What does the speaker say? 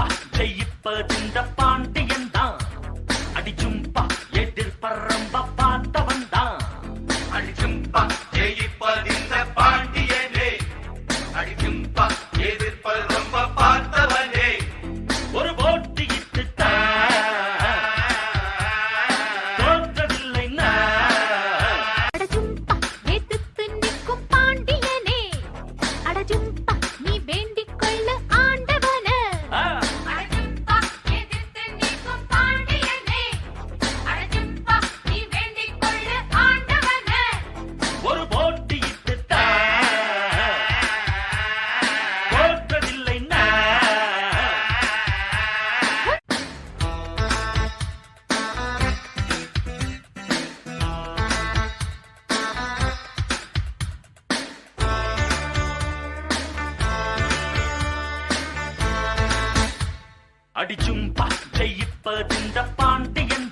அடிச்சும்பா ஜெயிப்பதிந்த பாண்டியன் தான். அடிச்சும்பா எதிர்பறம்ப பார்த்தவன் தான். அடிச்சும்பா ஜெயிப்பதிந்த பாண்டியனே. அடிச்சும்பா எதிர்பறம்ப பார்த்தவனே. ஒரு போட்டியிட்டு தோற்றதில்லை அடஜும்பா எதிர்த்து நிற்கும் பாண்டியனே. அடஜும்பா நீ வேண்டிக் கொள்ளு ஆண்டவனே. அடஜும்பா எதிர்த்து நிற்கும் பாண்டியனே. அடஜும்பா நீ வேண்டிக் கொள்ளு ஆண்டவனே. ஒரு போட்டியிட்டு தோற்றதில்லை அடிச்சும்பா ஜெயிப்பதிந்த பாண்டியன்